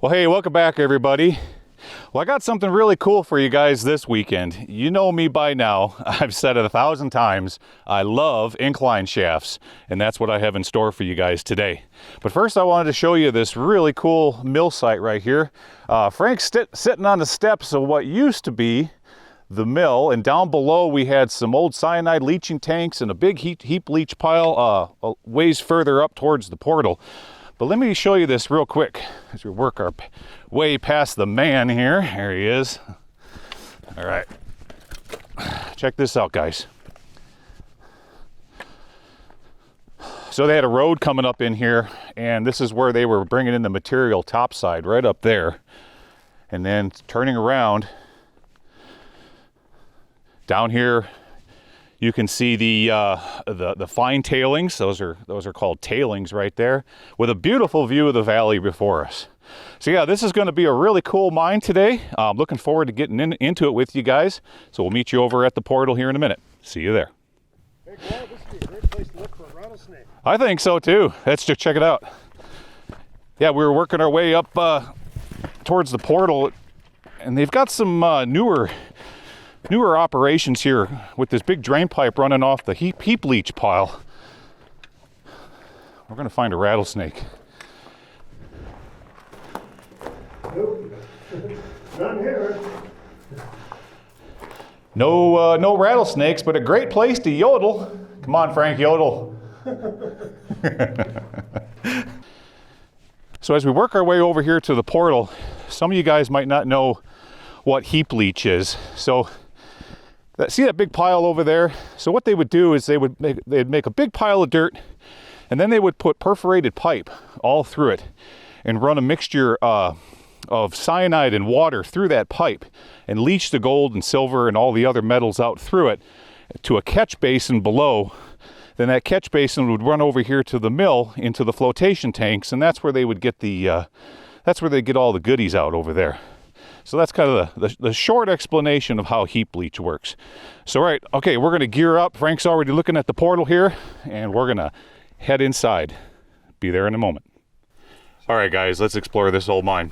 Well, hey, welcome back, everybody. Well, I got something really cool for you guys this weekend. You know me by now. I've said it 1,000 times. I love incline shafts, and that's what I have in store for you guys today. But first, I wanted to show you this really cool mill site right here. Frank's sitting on the steps of what used to be the mill, and down below we had some old cyanide leaching tanks and a big heap leach pile ways further up towards the portal. But let me show you this real quick as we work our way past the man here. There he is. All right. Check this out, guys. So they had a road coming up in here, and this is where they were bringing in the material topside, right up there. And then turning around, down here, you can see the fine tailings. Those are called tailings right there, with a beautiful view of the valley before us. So yeah, this is going to be a really cool mine today. I'm looking forward to getting into it with you guys. So we'll meet you over at the portal here in a minute. See you there. Hey, Gly, this would be a great place to look for a rattlesnake. I think so too. Let's just check it out. Yeah, we were working our way up towards the portal, and they've got some newer operations here with this big drain pipe running off the heap leach pile. We're gonna find a rattlesnake. Nope. None here. No rattlesnakes, but a great place to yodel. Come on, Frank, yodel. So as we work our way over here to the portal, some of you guys might not know what heap leach is. So see that big pile over there? So what they would do is they'd make a big pile of dirt, and then they would put perforated pipe all through it and run a mixture of cyanide and water through that pipe and leach the gold and silver and all the other metals out through it to a catch basin below. Then that catch basin would run over here to the mill into the flotation tanks, and that's where they would get that's where they get all the goodies out over there. So that's kind of the short explanation of how heap leach works. So right, okay, we're gonna gear up. Frank's already looking at the portal here, and we're gonna head inside. Be there in a moment. All right, guys, let's explore this old mine.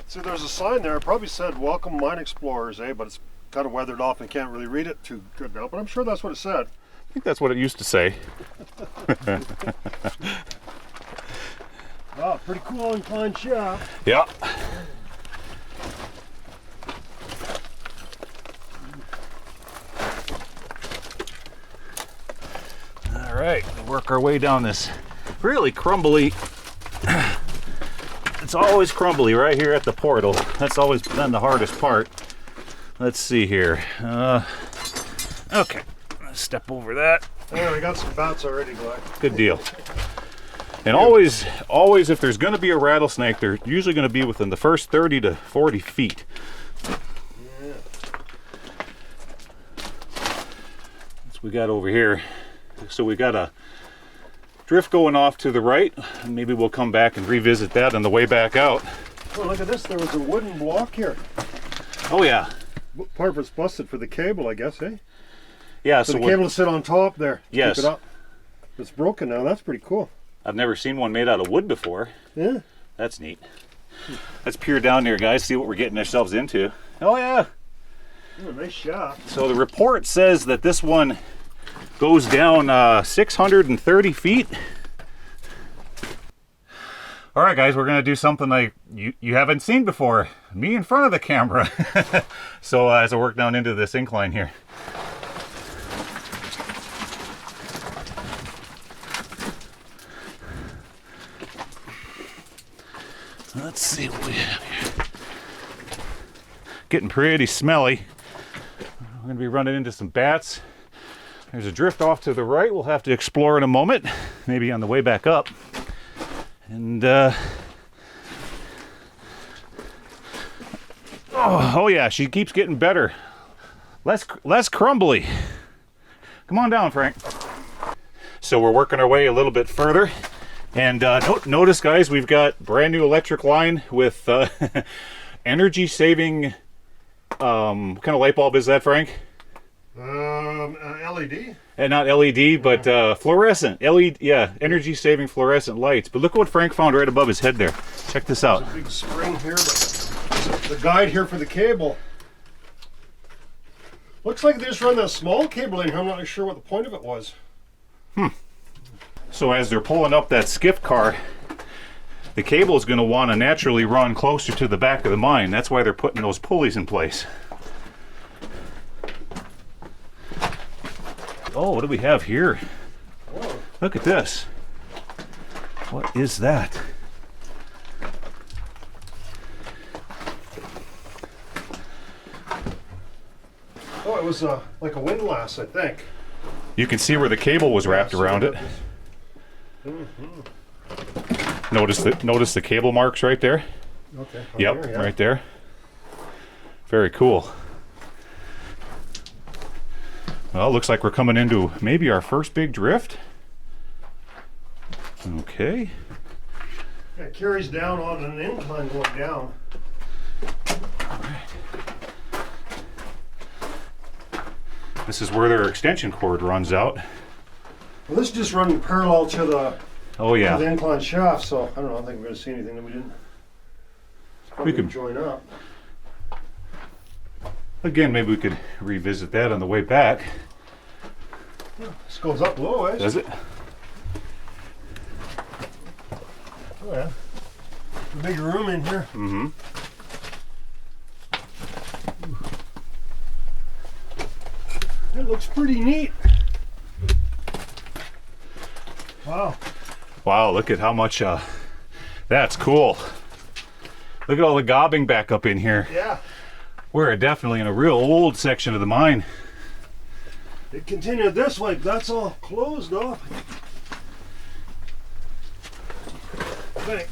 See, there's a sign there. It probably said, "Welcome Mine Explorers," but it's kind of weathered off and can't really read it too good now, but I'm sure that's what it said. I think that's what it used to say. Oh, pretty cool incline shaft. Yeah. All right, we'll work our way down this really crumbly. It's always crumbly right here at the portal. That's always been the hardest part. Let's see here. Okay, let's step over that. Yeah, we got some bats already, Gly. Good deal. And always, if there's going to be a rattlesnake, they're usually going to be within the first 30 to 40 feet. Yeah. That's what we got over here. So we got a drift going off to the right, and maybe we'll come back and revisit that on the way back out. Well, look at this. There was a wooden block here. Oh yeah. Part of it's busted for the cable, I guess, eh? Yeah. So the cable to sit on top there. Yes. Keep it up. It's broken now. That's pretty cool. I've never seen one made out of wood before. Yeah. That's neat. Let's peer down there, guys, see what we're getting ourselves into. Oh yeah. Oh, nice shaft. So the report says that this one goes down 630 feet. All right, guys, we're gonna do something like you haven't seen before. Me in front of the camera. So as I work down into this incline here. Let's see what we have here. Getting pretty smelly. We're gonna be running into some bats. There's a drift off to the right we'll have to explore in a moment, maybe on the way back up. And oh yeah, she keeps getting better. Less crumbly. Come on down, Frank. So we're working our way a little bit further, and notice, guys, we've got brand new electric line with energy saving. What kind of light bulb is that, Frank? LED? And not LED, but fluorescent. LED, yeah, energy-saving fluorescent lights. But look what Frank found right above his head there. Check this out. There's a big spring here, but the guide here for the cable. Looks like they just run that small cable in here. I'm not sure what the point of it was. So as they're pulling up that skiff car, the cable is going to want to naturally run closer to the back of the mine. That's why they're putting those pulleys in place. Oh, what do we have here? Whoa. Look at this. What is that? Oh, it was like a windlass, I think. You can see where the cable was wrapped around it. Notice the cable marks right there? Okay. Yep, Here, yeah. right there. Very cool. Well, looks like we're coming into maybe our first big drift. Okay. Yeah, it carries down on an incline going down. This is where their extension cord runs out. Well, this just running parallel to the, Oh to yeah. the incline shaft, so I don't know. I think we're going to see anything that we didn't. Probably could- join up. Again, maybe we could revisit that on the way back. This goes up a little ways. Does it? Oh yeah. A big room in here. Mm-hmm. It looks pretty neat. Wow. Wow, look at how much, that's cool. Look at all the gobbing back up in here. Yeah. We're definitely in a real old section of the mine. It continued this way. That's all closed off. I think.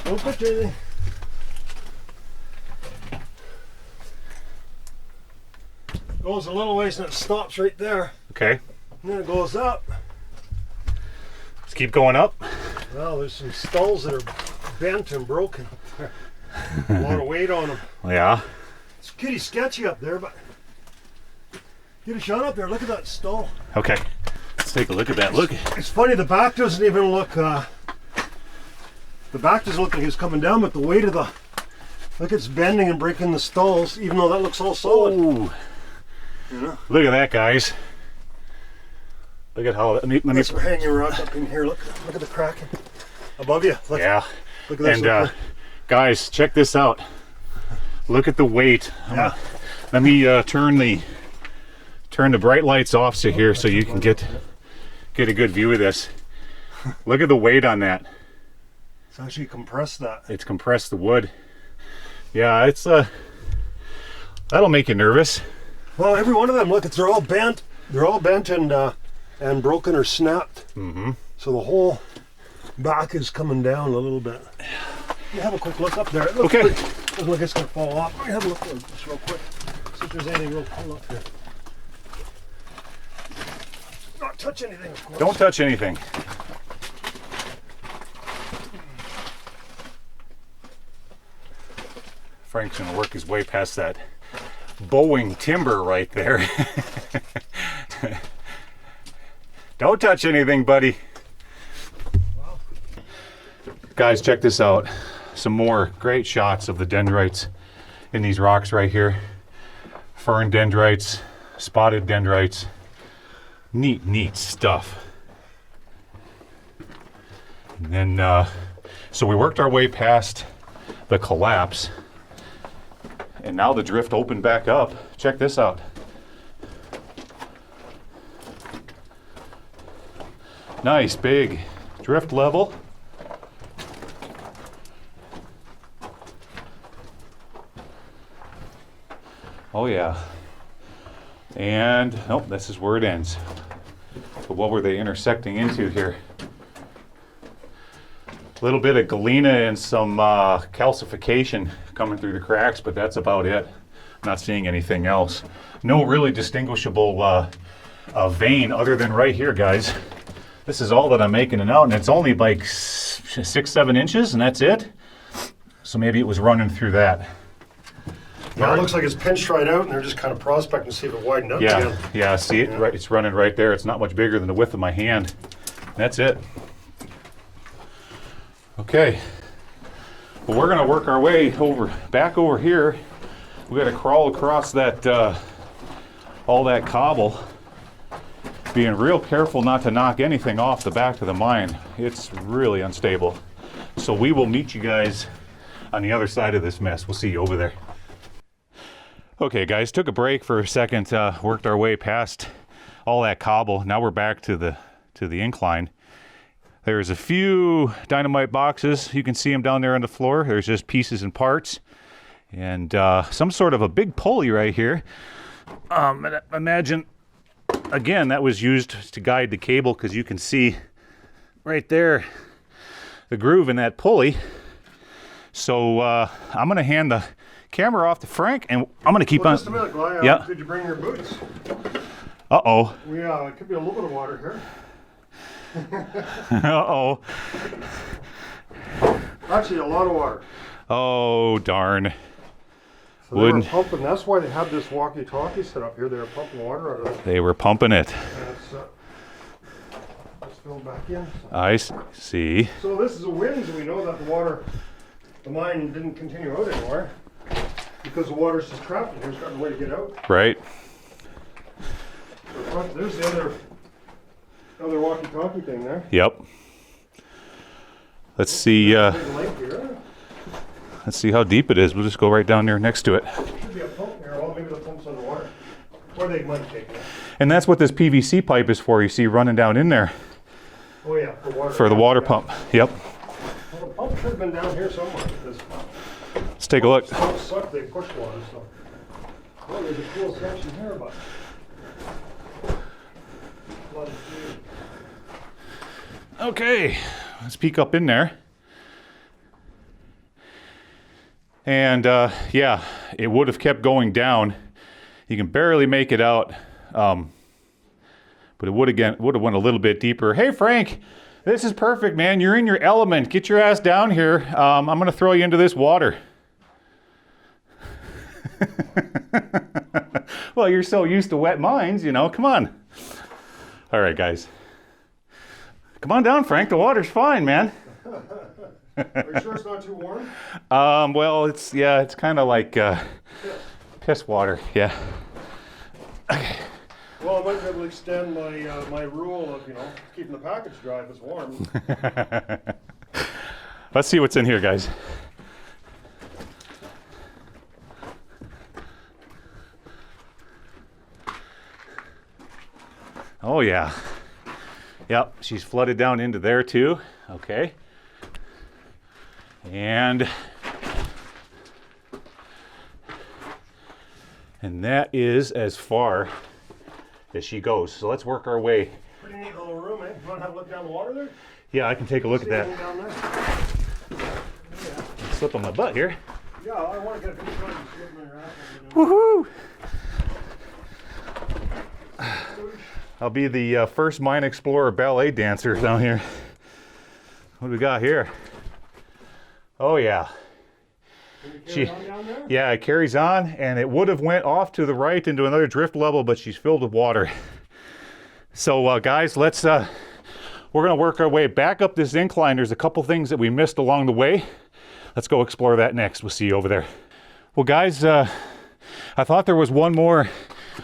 Don't touch anything. Goes a little ways and it stops right there. Okay, And then it goes up. let's keep going up. Well, there's some stalls that are bent and broken. A lot of weight on them. Yeah. It's pretty sketchy up there, but get a shot up there. Look at that stall. Okay, let's take a look at that. Look. It's funny, the back doesn't even look, the back doesn't look like it's coming down, but the weight of the, look, it's bending and breaking the stalls, even though that looks all solid. Ooh. You know? Look at that, guys. Look at how, let me That's for hanging rock up in here. Look at the cracking above you. Look, yeah. look at this. And guys, check this out. Look at the weight. Yeah. Let me turn the bright lights off so here so you can get a good view of this. Look at the weight on that. It's actually compressed that. It's compressed the wood. Yeah, it's that'll make you nervous. Well, every one of them, look, they're all bent. They're all bent and broken or snapped. Mm-hmm. So the whole back is coming down a little bit. You have a quick look up there. It looks Okay. doesn't look like it's going to fall off. Let me have a look just real quick. See if there's anything real cool up here. Not touch anything, of course. Don't touch anything. Frank's gonna work his way past that bowing timber right there. Don't touch anything, buddy. Wow. Guys, check this out. Some more great shots of the dendrites in these rocks right here. Fern dendrites, spotted dendrites. Neat stuff. And then, so we worked our way past the collapse. And now the drift opened back up. Check this out. Nice big drift level. Oh yeah. And, nope, this is where it ends. But what were they intersecting into here? A little bit of galena and some calcification coming through the cracks, but that's about it. Not seeing anything else. No really distinguishable vein other than right here, guys. This is all that I'm making it out, and it's only like 6-7 inches, and that's it. So maybe it was running through that. Now it looks like it's pinched right out, and they're just kind of prospecting to see if it widened out Yeah, again. yeah, see it? Right, it's running right there. It's not much bigger than the width of my hand. That's it. Okay. Well, we're gonna work our way back over here. We gotta crawl across that, all that cobble. Being real careful not to knock anything off the back of the mine. It's really unstable. So we will meet you guys on the other side of this mess. We'll see you over there. Okay guys, took a break for a second, worked our way past all that cobble. Now we're back to the incline. There's a few dynamite boxes. You can see them down there on the floor. There's just pieces and parts. And some sort of a big pulley right here. Imagine, again, that was used to guide the cable, because you can see right there the groove in that pulley. So I'm gonna hand the camera off to Frank, and I'm gonna keep on. Just a minute, Gly. Yeah. Did you bring your boots? Uh-oh. Yeah, it could be a little bit of water here. Uh-oh. Actually, a lot of water. Oh, darn. So they were pumping. That's why they had this walkie-talkie set up here. They were pumping water out of it. They were pumping it. And it's filled back in. I see. So this is a wind, so we know that the mine didn't continue out anymore, because the water's just trapped in here. It's got no way to get out. Right. So there's the other walkie-talkie thing there. Yep. Let's see. Big lake here. Let's see how deep it is. We'll just go right down there next to it. Should be a pump here. Well, maybe the pump's underwater. Or they might take it. And that's what this PVC pipe is for. You see running down in there. Oh yeah, for water. For the water pump. Yep. Well, the pump should have been down here somewhere, because Let's take a look. pumps suck, they push water, so. Oh, there's a cool section here, but. Okay. Let's peek up in there. And yeah, it would have kept going down. You can barely make it out, but it would have went a little bit deeper. Hey Frank, this is perfect, man. You're in your element. Get your ass down here. I'm gonna throw you into this water. Well, you're so used to wet mines, you know. Come on. All right, guys. Come on down, Frank. The water's fine, man. Are you sure it's not too warm? Well, it's kind of like piss water. Yeah. Okay. Well, I might be able to extend my rule of, keeping the package dry if it's warm. Let's see what's in here, guys. Oh yeah. Yep, she's flooded down into there too. Okay. And that is as far as she goes. So let's work our way. Pretty neat little room, eh? You want to have a look down the water there? Yeah, I can take a look at that. Down there? Yeah. Slip on my butt here. Yeah, I want to get a few shots of slipping in your ass. Woohoo! I'll be the first mine explorer ballet dancer down here. What do we got here? Oh yeah. Yeah, it carries on, and it would have went off to the right into another drift level, but she's filled with water. So guys, let's we're gonna work our way back up this incline. There's a couple things that we missed along the way. Let's go explore that next. We'll see you over there. Well guys, I thought there was one more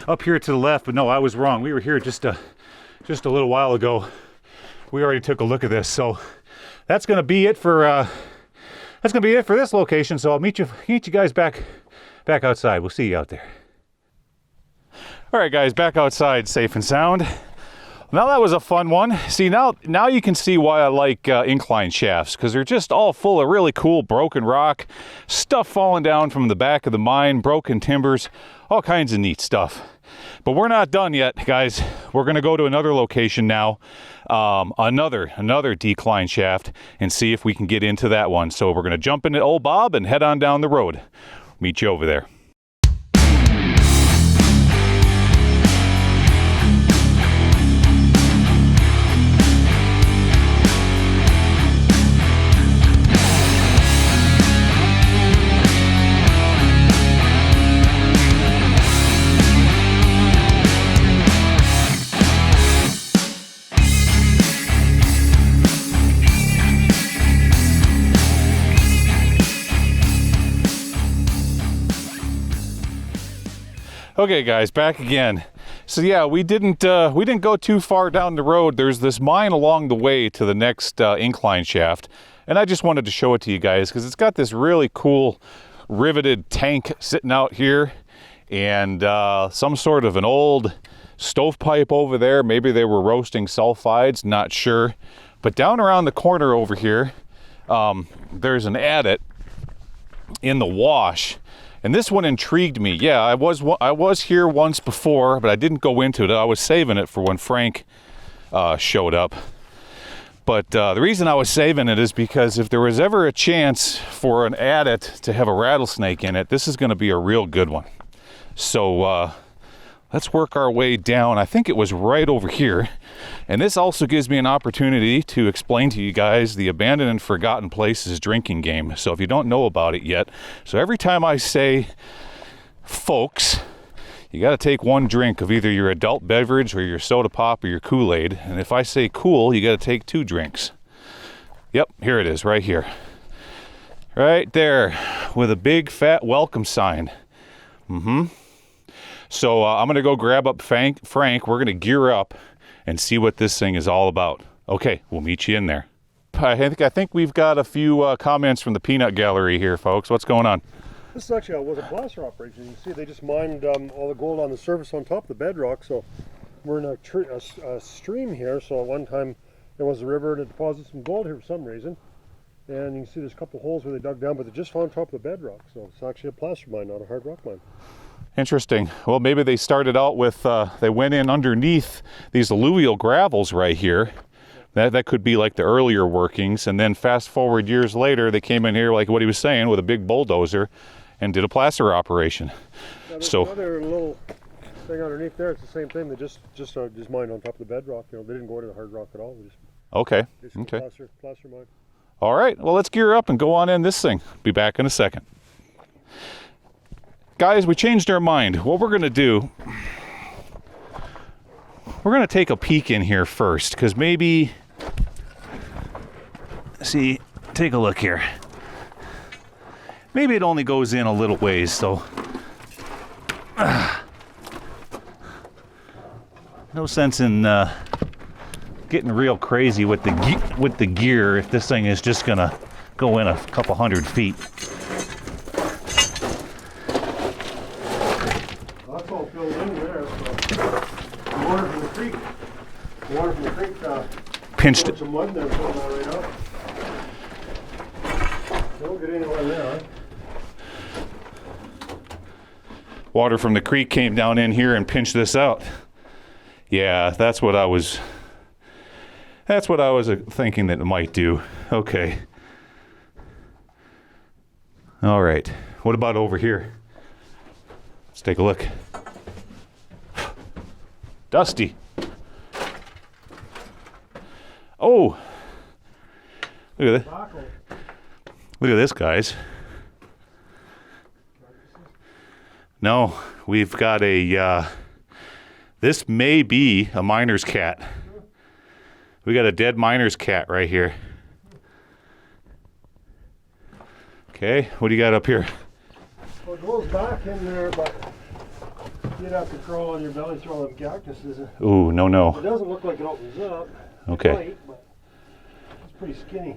up here to the left, but no, I was wrong. We were here just a little while ago. We already took a look at this, so that's gonna be it for this location. So I'll meet you guys back outside. We'll see you out there. All right, guys, back outside, safe and sound. Now that was a fun one. See, now you can see why I like incline shafts, because they're just all full of really cool broken rock, stuff falling down from the back of the mine, broken timbers, all kinds of neat stuff. But we're not done yet, guys. We're gonna go to another location now, another decline shaft, and see if we can get into that one. So we're gonna jump into old Bob and head on down the road. Meet you over there. Okay, guys, back again. So yeah, we didn't go too far down the road. There's this mine along the way to the next incline shaft, and I just wanted to show it to you guys because it's got this really cool riveted tank sitting out here, and some sort of an old stovepipe over there. Maybe they were roasting sulfides, not sure. But down around the corner over here, there's an adit in the wash, and this one intrigued me. Yeah, I was here once before, but I didn't go into it. I was saving it for when Frank showed up. But the reason I was saving it is because if there was ever a chance for an adit to have a rattlesnake in it, this is going to be a real good one. So let's work our way down. I think it was right over here. And this also gives me an opportunity to explain to you guys the Abandoned and Forgotten Places drinking game. So if you don't know about it yet, so every time I say folks, you got to take one drink of either your adult beverage or your soda pop or your Kool-Aid. And if I say cool, you got to take 2 drinks. Yep, here it is right here. Right there with a big fat welcome sign. So I'm going to go grab up Frank. We're going to gear up and see what this thing is all about. Okay, we'll meet you in there. I think we've got a few comments from the peanut gallery here, folks. What's going on? This actually was a placer operation. You can see they just mined all the gold on the surface on top of the bedrock. So we're in a stream here. So at one time there was a river and it deposited some gold here for some reason. And you can see there's a couple holes where they dug down, but they're just on top of the bedrock. So it's actually a placer mine, not a hard rock mine. Interesting. Well, maybe they started out with, they went in underneath these alluvial gravels right here. That could be like the earlier workings. And then fast forward years later, they came in here, like what he was saying, with a big bulldozer and did a placer operation. Now, there's So another little thing underneath there. It's the same thing. They just mined on top of the bedrock. You know, they didn't go into the hard rock at all. They just okay. placer mine. All right. Well, let's gear up and go on in this thing. Be back in a second. Guys, we changed our mind. What we're going to do, we're going to take a peek in here first, because maybe, see, take a look here. Maybe it only goes in a little ways, so no sense in getting real crazy with the gear if this thing is just going to go in a couple 100 feet. Water from the creek Pinched it. some mud there, pulling that right out. Don't get anywhere there, huh? Water from the creek came down in here and pinched this out. Yeah, that's what I was thinking that it might do. Okay. All right. What about over here? Let's take a look. Dusty. Oh, look at that. Look at this, guys. No, we've got a, this may be a miner's cat. We got a dead miner's cat right here. Okay, what do you got up here? Well, it goes back in there, but you'd have to crawl on your belly through all them cactuses. Ooh, no. It doesn't look like it opens up. Okay. Light, but it's pretty skinny.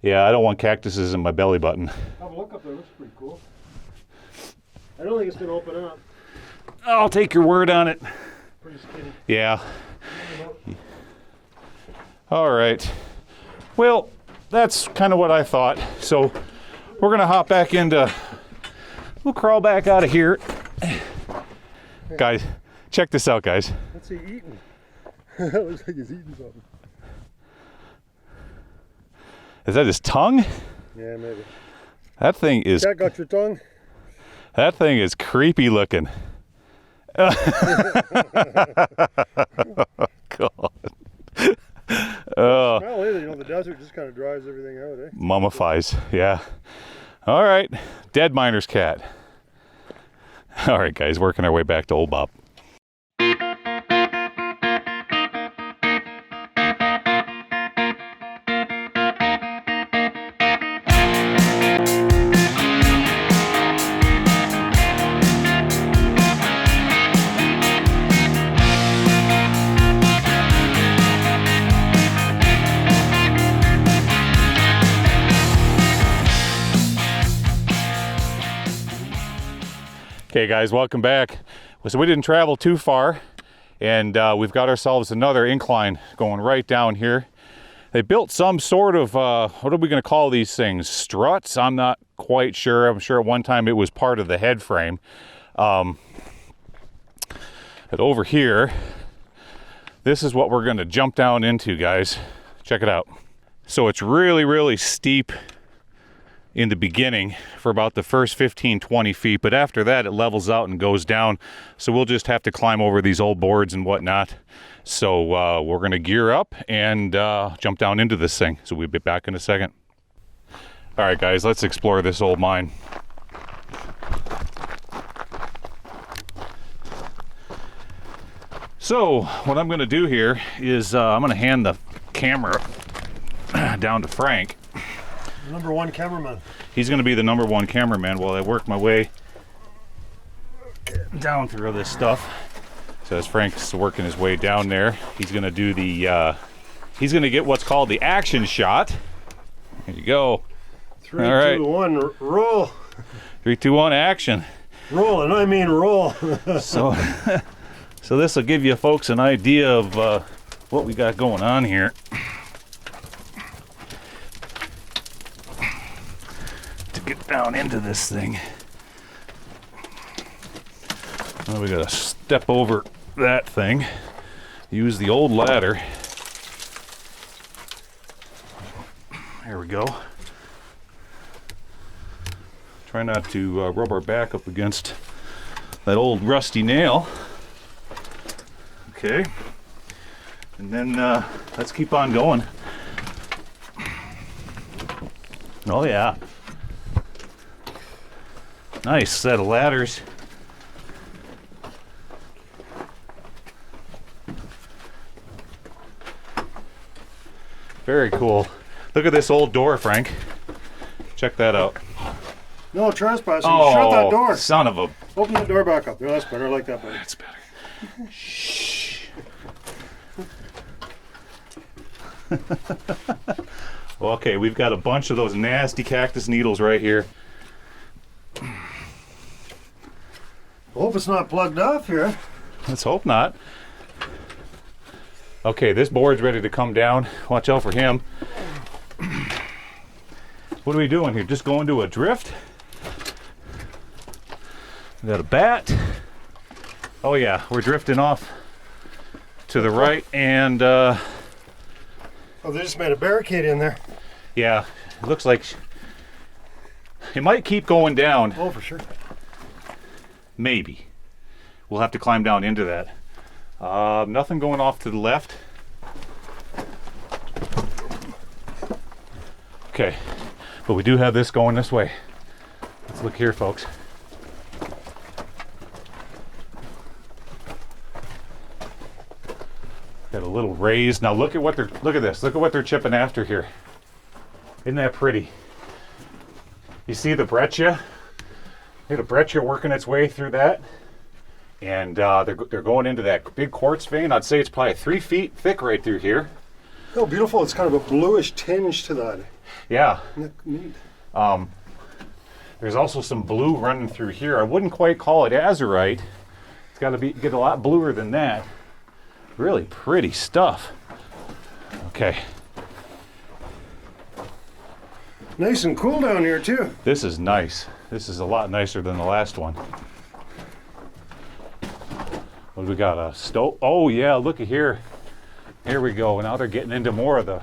Yeah, I don't want cactuses in my belly button. Have a look up there, it looks pretty cool. I don't think it's going to open up. I'll take your word on it. Pretty skinny. Yeah. All right. Well, that's kind of what I thought. So we're going to hop back into, we'll crawl back out of here. Guys, check this out, guys. What's he eating? That looks like he's eating something. Is that his tongue? Yeah, maybe. That thing is... Cat got your tongue? That thing is creepy looking. Oh, God. Smell either, you know, the desert just kind of dries everything out, eh? Mummifies, yeah. All right, dead miner's cat. All right, guys, working our way back to Old Bob. Okay guys, welcome back. So we didn't travel too far, and we've got ourselves another incline going right down here. They built some sort of, what are we gonna call these things? Struts? I'm not quite sure. I'm sure at one time it was part of the head frame. But over here, this is what we're gonna jump down into, guys. Check it out. So it's really, really steep in the beginning for about the first 15-20 feet, but after that it levels out and goes down, so we'll just have to climb over these old boards and whatnot. So we're gonna gear up and jump down into this thing, so we'll be back in a second. All right guys, let's explore this old mine. So what I'm gonna do here is I'm gonna hand the camera down to Frank. Number one cameraman. He's going to be the number one cameraman while I work my way down through this stuff. So as Frank's working his way down there, he's going to do the, he's going to get what's called the action shot. Here you go. 3, All right. 2, 1, roll. 3, 2, 1, action. Roll, and I mean roll. So this will give you folks an idea of what we got going on here. Get down into this thing. Now we gotta step over that thing, use the old ladder. There we go. Try not to rub our back up against that old rusty nail. Okay, and then let's keep on going. Oh yeah. Nice set of ladders. Very cool. Look at this old door, Frank. Check that out. No trespassing. Oh, shut that door. Son of a... Open the door back up. There, that's better. I like that better. That's better. Shh. Okay, we've got a bunch of those nasty cactus needles right here. Hope it's not plugged off here. Let's hope not. Okay, this board's ready to come down. Watch out for him. What are we doing here? Just going to a drift? We got a bat. Oh yeah, we're drifting off to the right, and oh, they just made a barricade in there. yeah, it looks like it might keep going down. Oh, for sure. Maybe. We'll have to climb down into that. Nothing going off to the left. Okay, but we do have this going this way. Let's look here, folks. Got a little raised. Now look at what look at this. Look at what they're chipping after here. Isn't that pretty? You see the breccia? The breccia working its way through that, and they're going into that big quartz vein. I'd say it's probably 3 feet thick right through here. Oh, beautiful! It's kind of a bluish tinge to that. Yeah. Isn't that neat? There's also some blue running through here. I wouldn't quite call it azurite. It's got to get a lot bluer than that. Really pretty stuff. Okay. Nice and cool down here too. This is nice. This is a lot nicer than the last one. What do we got? A stove? Oh yeah, look at here. Here we go. Now they're getting into more of the...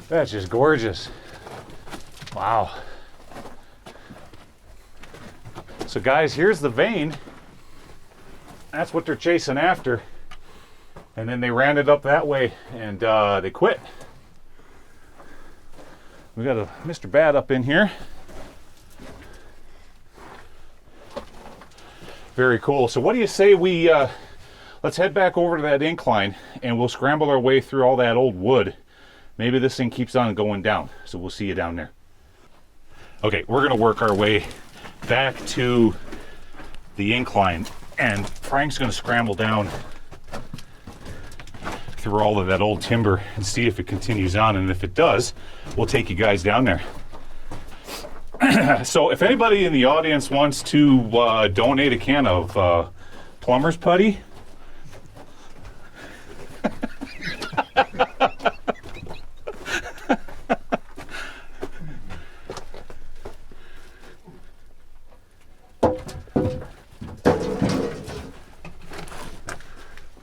That's just gorgeous. Wow. So guys, here's the vein. That's what they're chasing after. And then they ran it up that way, and they quit. We got a Mr. Bat up in here. Very cool. So what do you say we let's head back over to that incline, and we'll scramble our way through all that old wood. Maybe this thing keeps on going down, so we'll see you down there. Okay, we're gonna work our way back to the incline, and Frank's gonna scramble down through all of that old timber and see if it continues on, and if it does, we'll take you guys down there. So if anybody in the audience wants to donate a can of plumber's putty,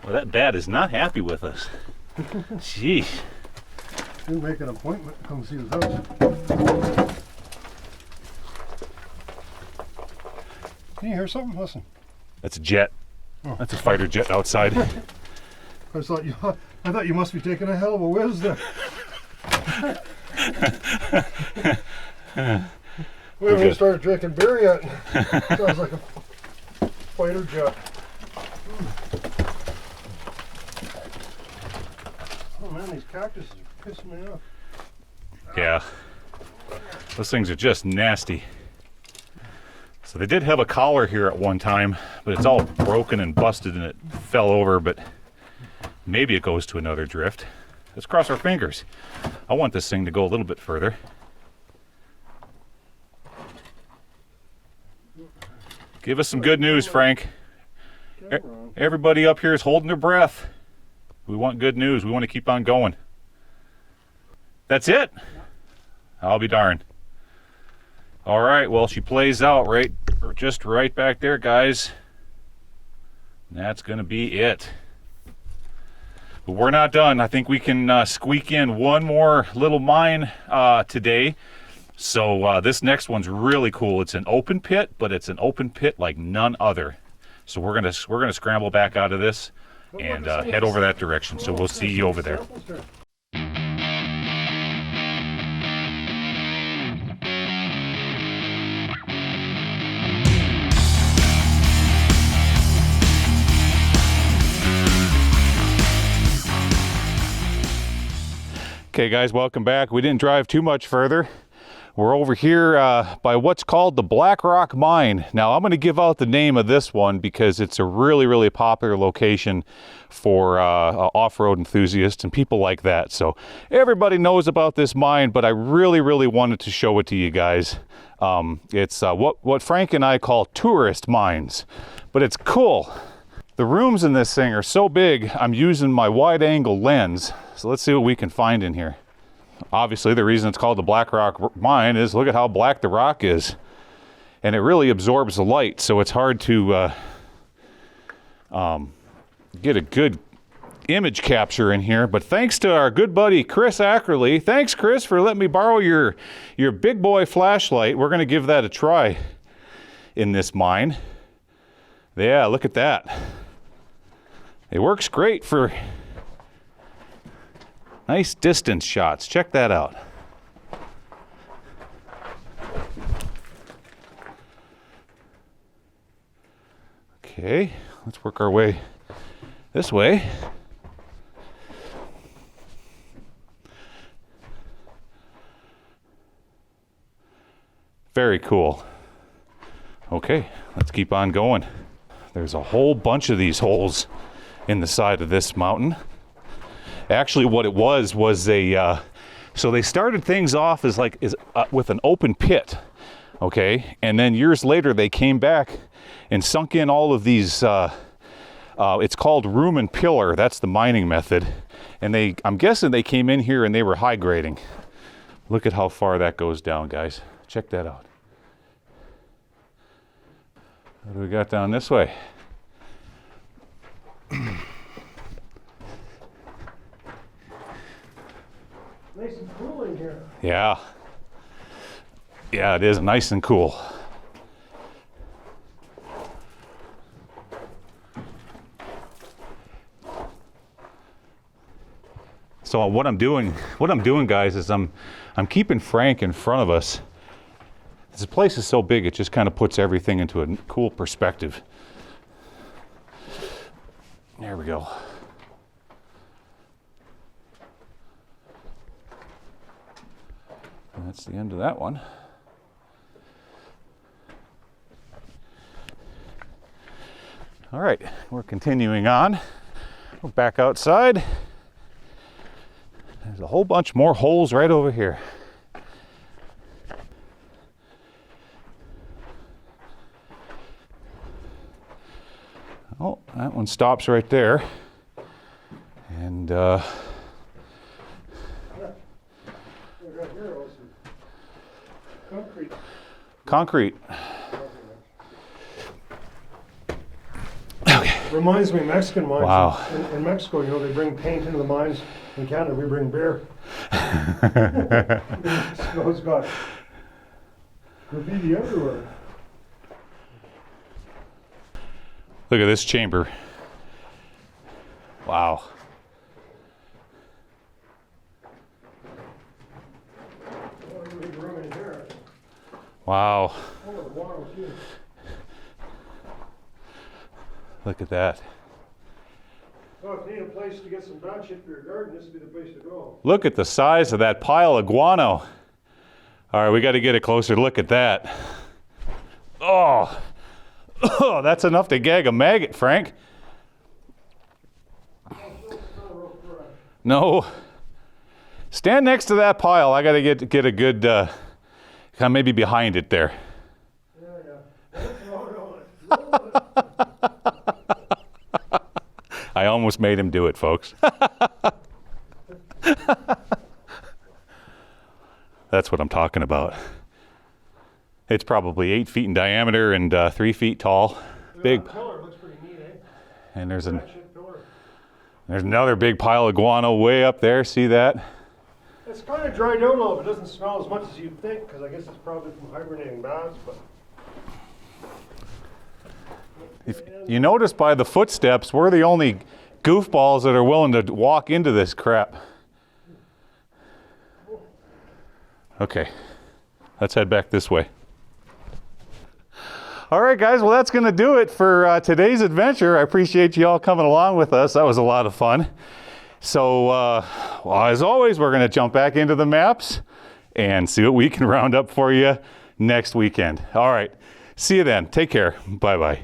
well, that bat is not happy with us. Jeez. You make an appointment to come see his house. Can you hear something? Listen. That's a jet. Oh. That's a fighter jet outside. I thought you must be taking a hell of a whiz there. We haven't even started drinking beer yet. Sounds like a fighter jet. Oh man, these cactuses are pissing me off. Yeah. Those things are just nasty. So they did have a collar here at one time, but it's all broken and busted and it fell over, but maybe it goes to another drift. Let's cross our fingers. I want this thing to go a little bit further. Give us some good news, Frank. Everybody up here is holding their breath. We want good news. We want to keep on going. That's it? I'll be darned. All right, well, she plays out just right back there, guys. That's going to be it. But we're not done. I think we can squeak in one more little mine today. So this next one's really cool. It's an open pit, but it's an open pit like none other. So we're gonna scramble back out of this and head over that direction. So we'll see you over there. Okay guys, welcome back. We didn't drive too much further. We're over here by what's called the Black Rock Mine. Now I'm going to give out the name of this one because it's a really popular location for off-road enthusiasts and people like that. So everybody knows about this mine, but I really wanted to show it to you guys. It's what Frank and I call tourist mines, but it's cool. The rooms in this thing are so big, I'm using my wide angle lens. So let's see what we can find in here. Obviously, the reason it's called the Black Rock Mine is look at how black the rock is. And it really absorbs the light, so it's hard to get a good image capture in here. But thanks to our good buddy, Chris Ackerley. Thanks, Chris, for letting me borrow your big boy flashlight. We're going to give that a try in this mine. Yeah, look at that. It works great for nice distance shots. Check that out. Okay, let's work our way this way. Very cool. Okay, let's keep on going. There's a whole bunch of these holes in the side of this mountain. Actually, what it was a, so they started things off as with an open pit, okay? And then years later, they came back and sunk in all of these, it's called room and pillar. That's the mining method. And I'm guessing they came in here and they were high grading. Look at how far that goes down, guys. Check that out. What do we got down this way? Nice and cool in here. Yeah. Yeah, it is nice and cool. So what I'm doing, guys, is I'm keeping Frank in front of us. This place is so big, it just kind of puts everything into a cool perspective. There we go. And that's the end of that one. All right, we're continuing on. We're back outside. There's a whole bunch more holes right over here. Oh, that one stops right there. And concrete. Okay. Reminds me of Mexican mines. Wow. In Mexico, you know, they bring paint into the mines. In Canada, we bring beer. Mexico's got graffiti everywhere. Look at this chamber. Wow. Wow. Look at that. So if you need a place to get some brown shit for your garden, this would be the place to go. Look at the size of that pile of guano. All right, we got to get a closer look at that. Oh, oh, that's enough to gag a maggot, Frank. No. Stand next to that pile. I got to get a good, kind of maybe behind it there. I almost made him do it, folks. That's what I'm talking about. It's probably 8 feet in diameter and 3 feet tall. Big. Pillar looks pretty neat, eh? And there's another big pile of guano way up there. See that? It's kind of dried out a little bit. It doesn't smell as much as you'd think, because I guess it's probably from hibernating bats. But if you notice by the footsteps, we're the only goofballs that are willing to walk into this crap. Okay, let's head back this way. All right, guys, well, that's going to do it for today's adventure. I appreciate you all coming along with us. That was a lot of fun. So, well, as always, we're going to jump back into the maps and see what we can round up for you next weekend. All right, see you then. Take care. Bye-bye.